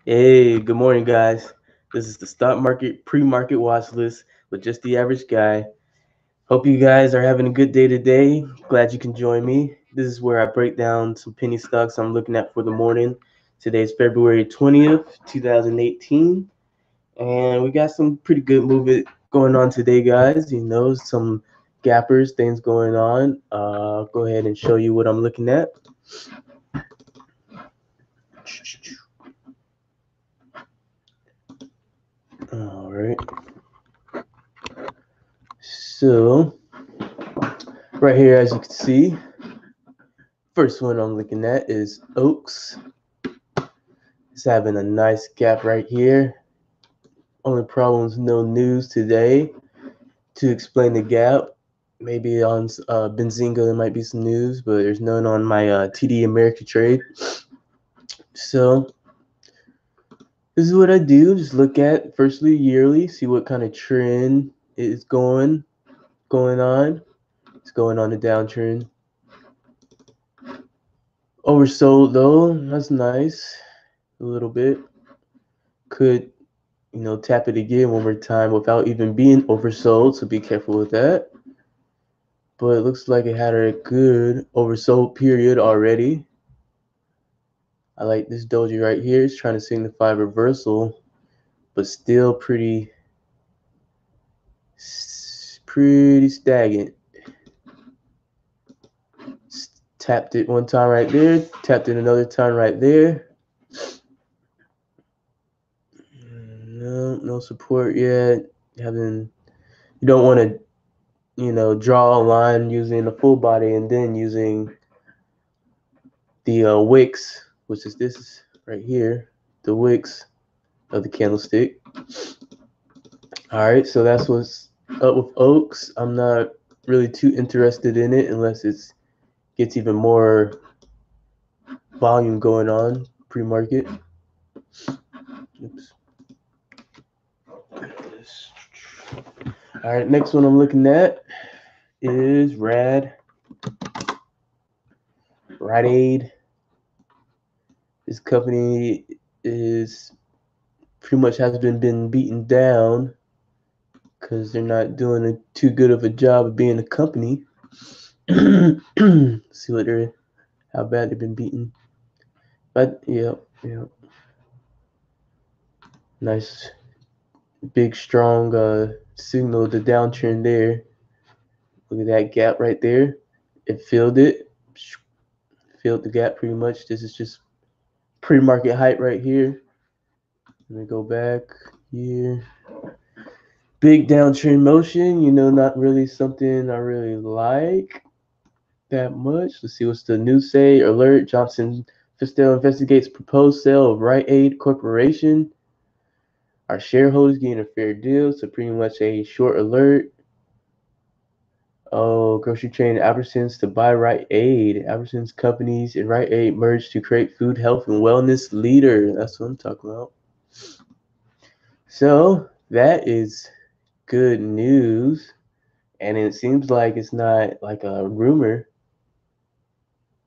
Hey, good morning, guys. This is the stock market pre-market watch list with just the average guy. Hope you guys are having a good day today. Glad you can join me. This is where I break down some penny stocks I'm looking at for the morning. Today's February 20th, 2018, and we got some pretty good movement going on today, guys. Some gappers, things going on. Go ahead and show you what I'm looking at. All right. So right here, as you can see, first one I'm looking at is Oaks. It's having a nice gap right here. Only problem is no news today to explain the gap. Maybe on Benzinga there might be some news, but there's none on my TD Ameritrade. So this is what I do. Just look at firstly yearly, see what kind of trend is going on. It's going on a downtrend. Oversold though, that's nice. A little bit. Could tap it again one more time without even being oversold, so be careful with that. But it looks like it had a good oversold period already. I like this doji right here. It's trying to signify reversal, but still pretty stagnant. Tapped it one time right there, tapped it another time right there. No support yet. You don't want to draw a line using the full body and then using the wicks, which is this right here, the wicks of the candlestick. All right, so that's what's up with Oaks. I'm not really too interested in it unless it gets even more volume going on pre-market. Oops. All right, next one I'm looking at is Rite Aid. This company is pretty much has been beaten down because they're not doing too good of a job of being a company. See how bad they've been beaten. But yeah, nice big strong signal the downtrend there. Look at that gap right there. It filled the gap pretty much. This is just pre-market height right here. Let me go back here. Big downtrend motion, not really something I really like that much. Let's see what's the news say. Alert, Johnson Fistel investigates proposed sale of Rite Aid Corporation. Our shareholders getting a fair deal, so pretty much a short alert. Oh, grocery chain Albertsons to buy Rite Aid. Albertsons companies and Rite Aid merged to create food, health, and wellness leader. That's what I'm talking about. So that is good news. And it seems like it's not like a rumor.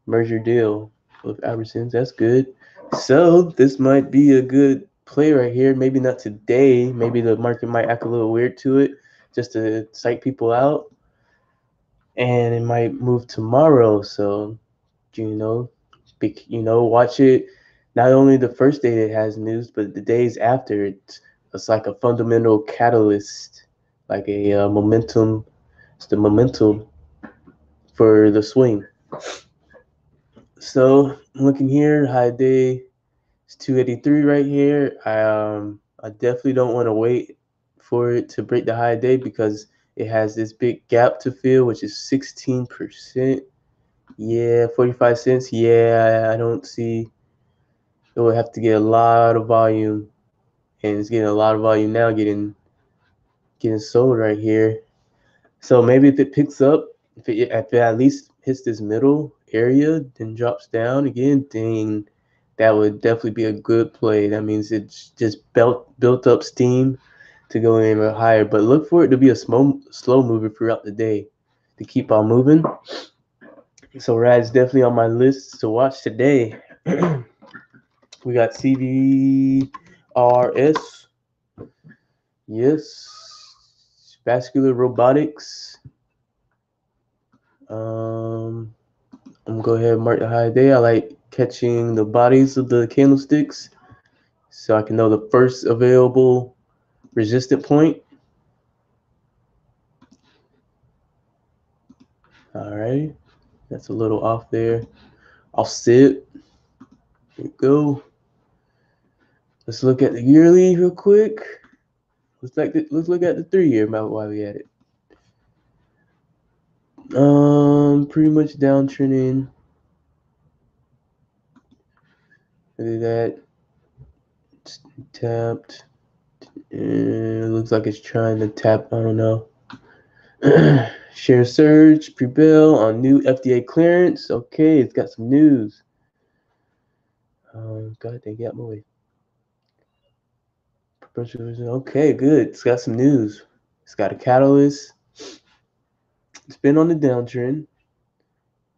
Merger deal with Albertsons. That's good. So this might be a good play right here. Maybe not today. Maybe the market might act a little weird to it just to psych people out. And it might move tomorrow. So, watch it. Not only the first day it has news, but the days after it's like a fundamental catalyst, like a momentum. It's the momentum for the swing. So looking here, high day is 283 right here. I definitely don't want to wait for it to break the high day because it has this big gap to fill, which is 16%. Yeah, 45 cents. Yeah, I don't see. It would have to get a lot of volume, and it's getting a lot of volume now, getting sold right here. So maybe if it picks up, if it at least hits this middle area, then drops down again, then that would definitely be a good play. That means it's just built up steam to go even higher. But look for it to be a slow mover throughout the day to keep on moving. So Rad's definitely on my list to watch today. We got CVRS. Yes. Vascular robotics. I'm gonna go ahead and mark the high day. I like catching the bodies of the candlesticks so I can know the first available resistant point. Alright, that's a little off there. I'll sit. Here we go. Let's look at the yearly real quick. Let's look at the 3-year while we at it. Pretty much downtrending. Look at that. It's tapped. And it looks like it's trying to tap. I don't know. Share surge, prevail on new FDA clearance. Okay, it's got some news. God, they got my way. Okay, good. It's got some news. It's got a catalyst. It's been on the downtrend.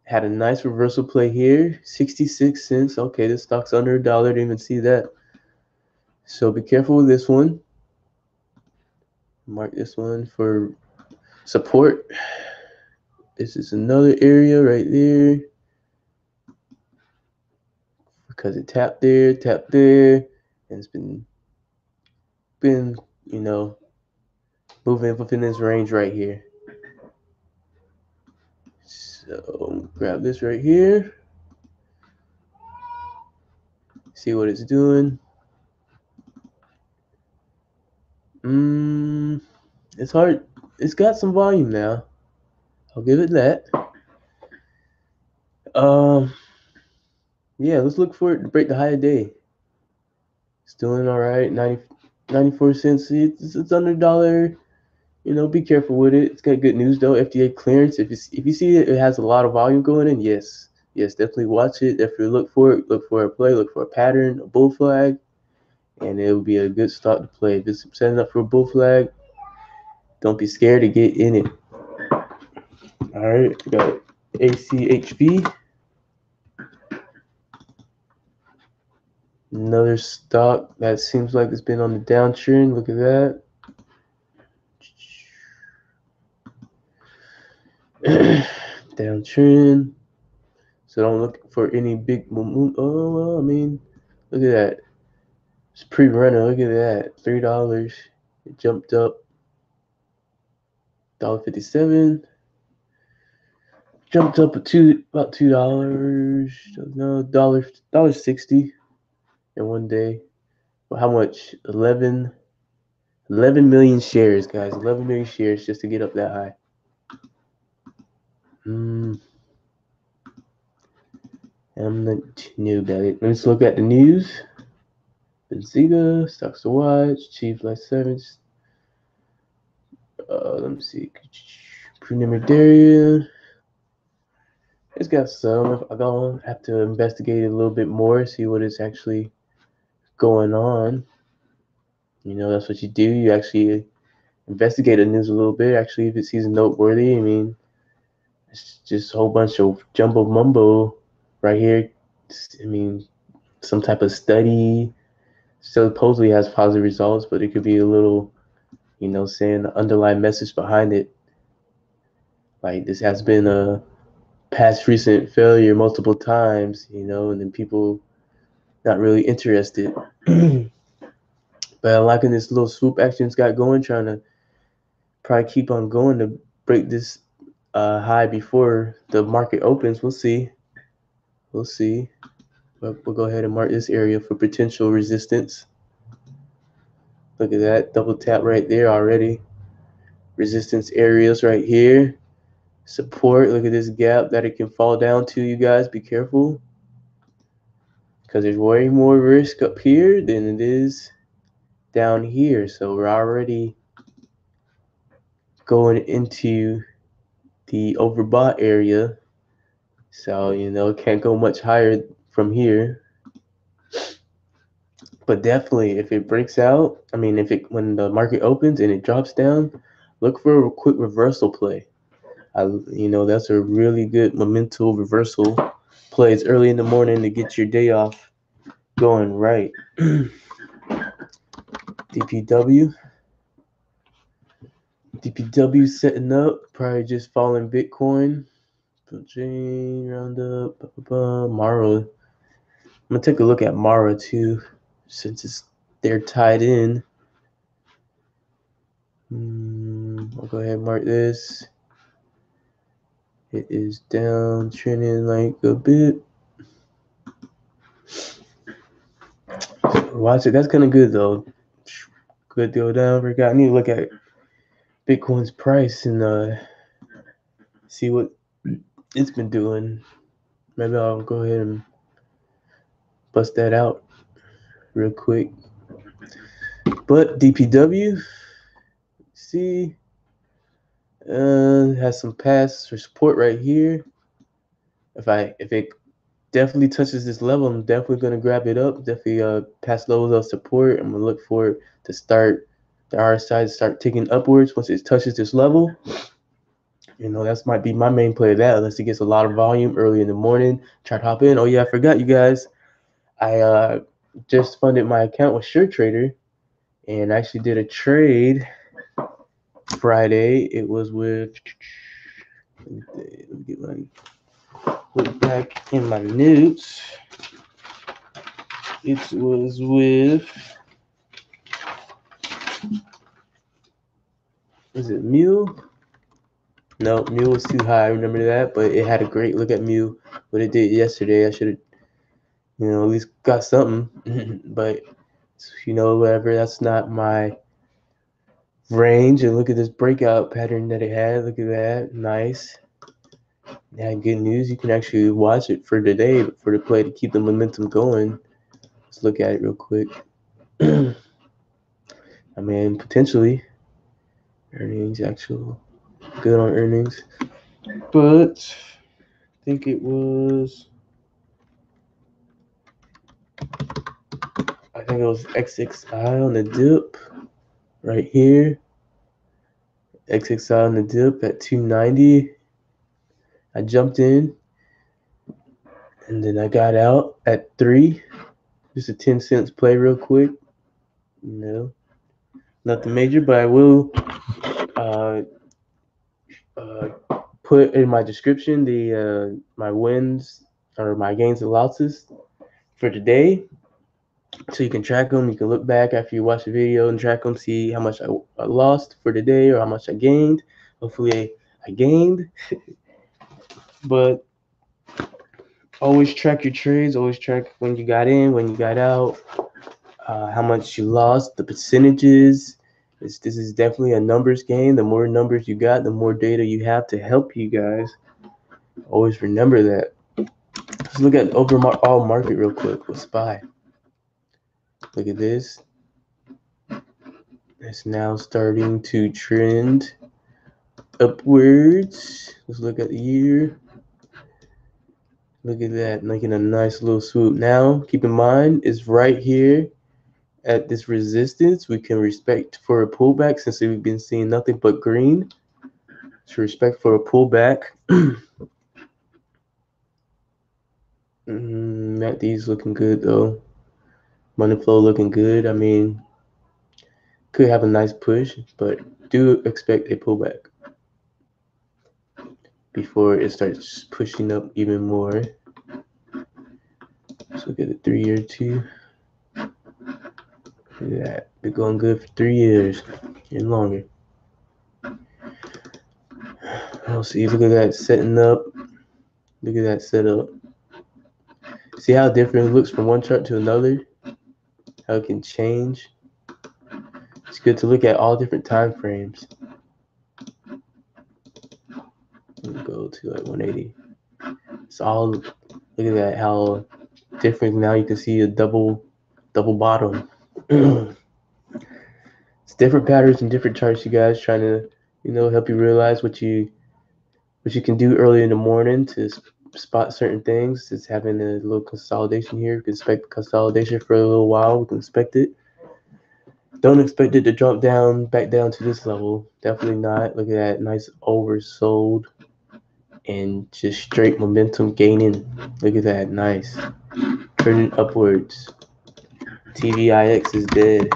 Had a nice reversal play here. 66 cents. Okay, this stock's under $1. Didn't even see that. So be careful with this one. Mark this one for support. This is another area right there. Because it tapped there, and it's been you know, moving within this range right here. So grab this right here. See what it's doing. It's hard. It's got some volume now. I'll give it that. Yeah, let's look for it to break the high of day. It's doing all right. 94 cents. It's under $1. Be careful with it. It's got good news though. FDA clearance. If you see it has a lot of volume going in, yes, definitely watch it. Definitely look for it. Look for a play. Look for a pattern, a bull flag, and it will be a good start to play. If it's setting up for a bull flag, don't be scared to get in it. All right, we got ACHV. Another stock that seems like it's been on the downtrend. Look at that. Downtrend. So don't look for any big move. Oh, well, I mean, look at that. It's pre-runner. Look at that. $3. It jumped up. $1.57. Jumped up about $2. No, $1.60 in one day. Well, how much? 11 million shares, guys. 11 million shares just to get up that high. I'm not new about it. Let's look at the news. Benziga, stocks to watch, Chief Life Service. Let me see. Pre-Mareket. It's got some. I'm gonna have to investigate it a little bit more, see what is actually going on. That's what you do. You actually investigate the news a little bit. Actually, if it seems noteworthy, I mean, it's just a whole bunch of jumbo mumbo right here. I mean, some type of study supposedly has positive results, but it could be a little, saying the underlying message behind it. Like this has been a past recent failure multiple times, and then people not really interested. But I'm liking this little swoop action it's got going, trying to probably keep on going to break this high before the market opens. We'll see. But we'll go ahead and mark this area for potential resistance. Look at that, double tap right there already. Resistance areas right here. Support, look at this gap that it can fall down to, you guys. Be careful. Because there's way more risk up here than it is down here. So we're already going into the overbought area. So, can't go much higher from here. But definitely, if it breaks out, I mean, when the market opens and it drops down, look for a quick reversal play. That's a really good momentum reversal play. It's early in the morning to get your day off going right. DPW. DPW setting up. Probably just following Bitcoin. Chain, roundup, Mara. I'm gonna take a look at Mara too, since they're tied in. I'll go ahead and mark this. It is down, trending like a bit. Watch it. That's kind of good though. Good deal down. I need to look at Bitcoin's price and see what it's been doing. Maybe I'll go ahead and bust that out real quick. But DPW, see, has some paths for support right here. If it definitely touches this level, I'm definitely gonna grab it up. Definitely past levels of support. I'm gonna look for it to start the RSI to start ticking upwards once it touches this level. That might be my main play of that, unless it gets a lot of volume early in the morning. Try to hop in. Oh yeah, I forgot you guys. I just funded my account with SureTrader and actually did a trade Friday. It was with, let me get look back in my notes. It was with, is it Mule? No, Mule was too high. I remember that, but it had a great look at Mule. What it did yesterday, I should have, at least got something. But whatever. That's not my range. And look at this breakout pattern that it had. Look at that, nice. Yeah, good news. You can actually watch it for today, for the play to keep the momentum going. Let's look at it real quick. I mean, potentially earnings, actual good on earnings, but I think it was XXI on the dip right here. XXI on the dip at 290. I jumped in and then I got out at 3. Just a 10 cents play real quick. Nothing major, but I will put in my description the my wins or my gains and losses for today, so you can track them. You can look back after you watch the video and track them, see how much I lost for today or how much I gained. Hopefully I gained. But always track your trades. Always track when you got in, when you got out, how much you lost, the percentages. This is definitely a numbers game. The more numbers you got, the more data you have to help you guys. Always remember that. Let's look at overall market real quick with SPY. Look at this. It's now starting to trend upwards. Let's look at the year. Look at that, making a nice little swoop. Now, keep in mind, it's right here at this resistance. We can respect for a pullback since we've been seeing nothing but green. So respect for a pullback. These looking good though. Money flow looking good. I mean, could have a nice push, but do expect a pullback before it starts pushing up even more. Let's look at the 3 year too. Look at that. Been going good for 3 years and longer. I'll see. Look at that setting up. Look at that setup. See how different it looks from one chart to another? How it can change. It's good to look at all different time frames. We'll go to like 180. It's all, look at that, how different. Now you can see a double bottom. It's different patterns and different charts, you guys, trying to help you realize what you can do early in the morning to spot certain things. It's having a little consolidation here. We can expect consolidation for a little while. We can expect it. Don't expect it to drop down back down to this level. Definitely not. Look at that, nice oversold and just straight momentum gaining. Look at that, nice, turning upwards. TVIX is dead.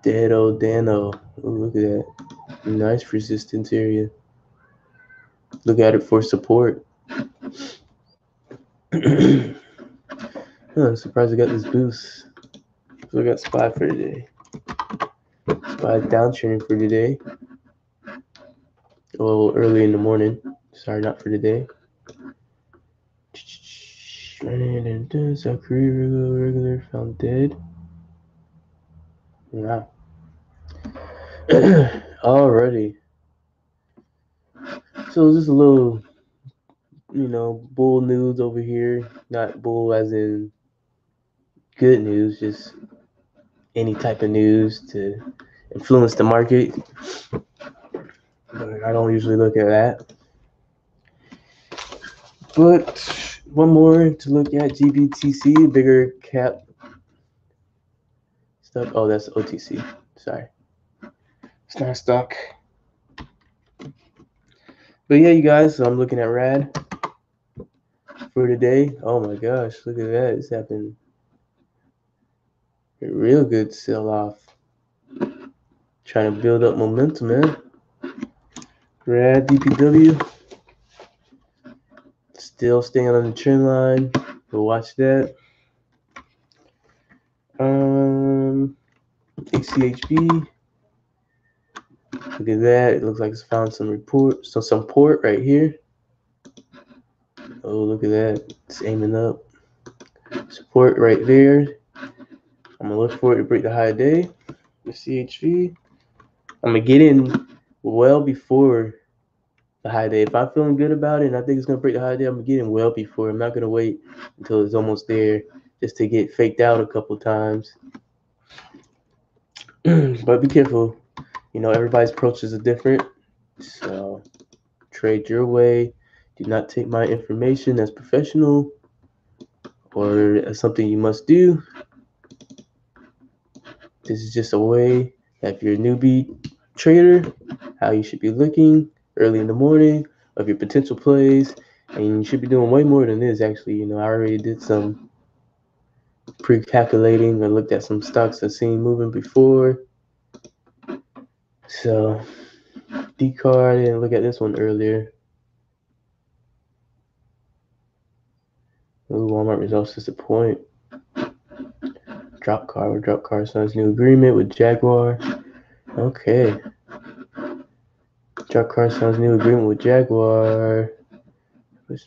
Dead old Dano. Ooh, look at that. Nice resistance area. Look at it for support. I'm surprised I got this boost. So I got SPY for today. SPY downtrending for today. A little early in the morning. Sorry, not for today. South Korea regular found dead. Wow. Alrighty. So just a little, bull news over here. Not bull as in good news, just any type of news to influence the market. But I don't usually look at that. But one more to look at, GBTC, bigger cap stock. Oh, that's OTC. Sorry. It's not a stock. But yeah, you guys, so I'm looking at RAD for today. Oh my gosh, look at that. It's happened. A real good sell-off. Trying to build up momentum, man. RAD DPW. Still staying on the trend line. We'll watch that. XCHB. Look at that. It looks like it's found some support right here. Oh, look at that. It's aiming up. Support right there. I'm gonna look for it to break the high day. The CHV. I'm gonna get in well before the high day. If I'm feeling good about it and I think it's gonna break the high day, I'm gonna get in well before. I'm not gonna wait until it's almost there just to get faked out a couple times. But be careful. Everybody's approaches are different. So trade your way. Do not take my information as professional or as something you must do. This is just a way that if you're a newbie trader, how you should be looking early in the morning of your potential plays. And you should be doing way more than this, actually. I already did some pre-calculating. I looked at some stocks I've seen moving before. So, D-card, I didn't look at this one earlier. Ooh, Walmart results disappoint. Drop car signs new agreement with Jaguar. Okay. Drop car signs new agreement with Jaguar.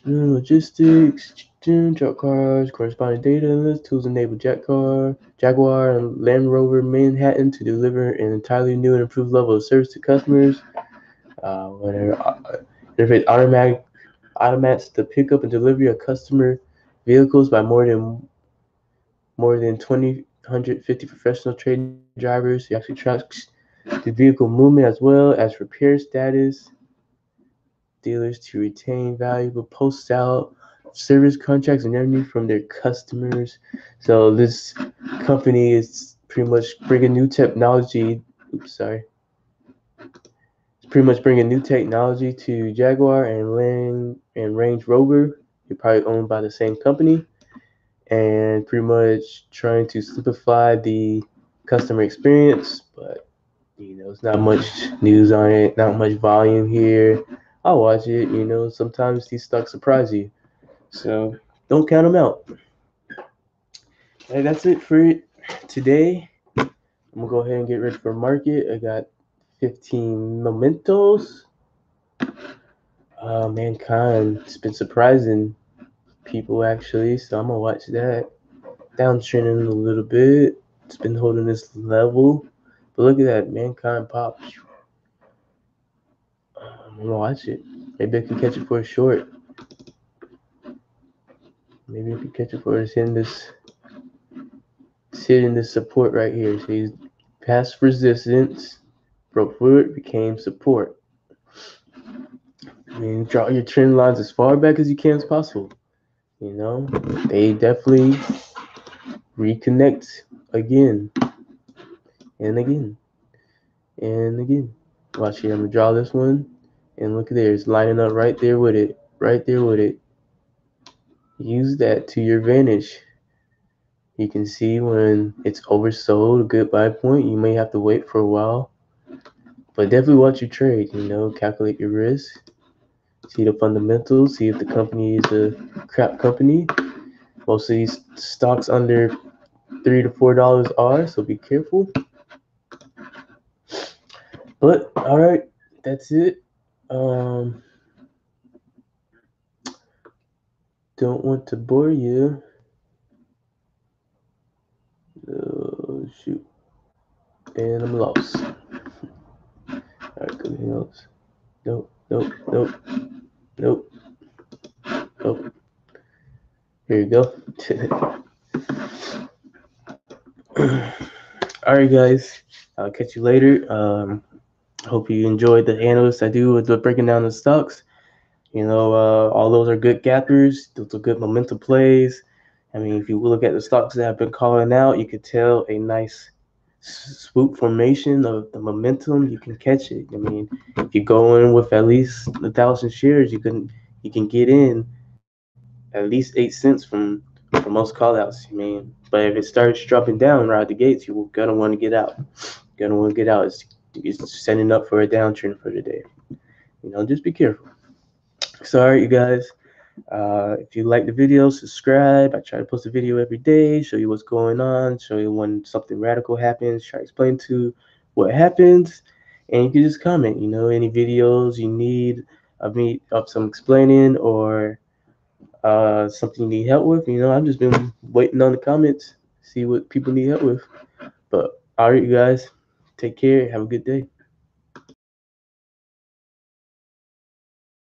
Logistics. Drop cars, corresponding data, tools enable Jaguar, and Land Rover Manhattan to deliver an entirely new and improved level of service to customers. Interface automats the pickup and delivery of customer vehicles by more than 250 professional trained drivers. It actually tracks the vehicle movement as well as repair status. Dealers to retain valuable post-sale service contracts and revenue from their customers. So this company is pretty much bringing new technology. It's pretty much bringing new technology to Jaguar and Range Rover. They're probably owned by the same company, and pretty much trying to simplify the customer experience. But it's not much news on it, not much volume here. I'll watch it. Sometimes these stocks surprise you, so don't count them out. And that's it for it today. I'm gonna go ahead and get ready for market. I got 15 mementos. Mankind, it's been surprising people actually, so I'm gonna watch that. Downtrending a little bit. It's been holding this level, but look at that, Mankind pop. I'm gonna watch it. Maybe I can catch it for a short. Maybe I can catch it for it's hitting this support right here. So he's past resistance, broke through it, became support. Draw your trend lines as far back as you can as possible. They definitely reconnect again and again and again. Watch here, I'm gonna draw this one, and look at there, it's lining up right there with it. use that to your advantage. You can see when it's oversold, a good buy point. You may have to wait for a while, but definitely watch your trade. Calculate your risk, see the fundamentals, see if the company is a crap company. Most of these stocks under $3 to $4 are, so be careful. But all right, that's it. Um, don't want to bore you. Oh, shoot, and I'm lost. All right, anything else? Nope, nope, nope, nope, nope. Here you go. All right, guys. I'll catch you later. Hope you enjoyed the analysis I do with the breaking down the stocks. All those are good gappers. Those are good momentum plays. I mean, if you look at the stocks that have been calling out, you could tell a nice swoop formation of the momentum. You can catch it. I mean, if you go in with at least 1,000 shares, you can get in at least 8 cents from most callouts. I mean, but if it starts dropping down right at the gates, you're gonna want to get out. Gonna want to get out. It's setting up for a downtrend for the day. Just be careful. Sorry, you guys. If you like the video, subscribe. I try to post a video every day, show you what's going on, show you when something radical happens, try to explain to what happens, and you can just comment. Any videos you need of some explaining or something you need help with. I've just been waiting on the comments, see what people need help with. But all right, you guys, take care. Have a good day.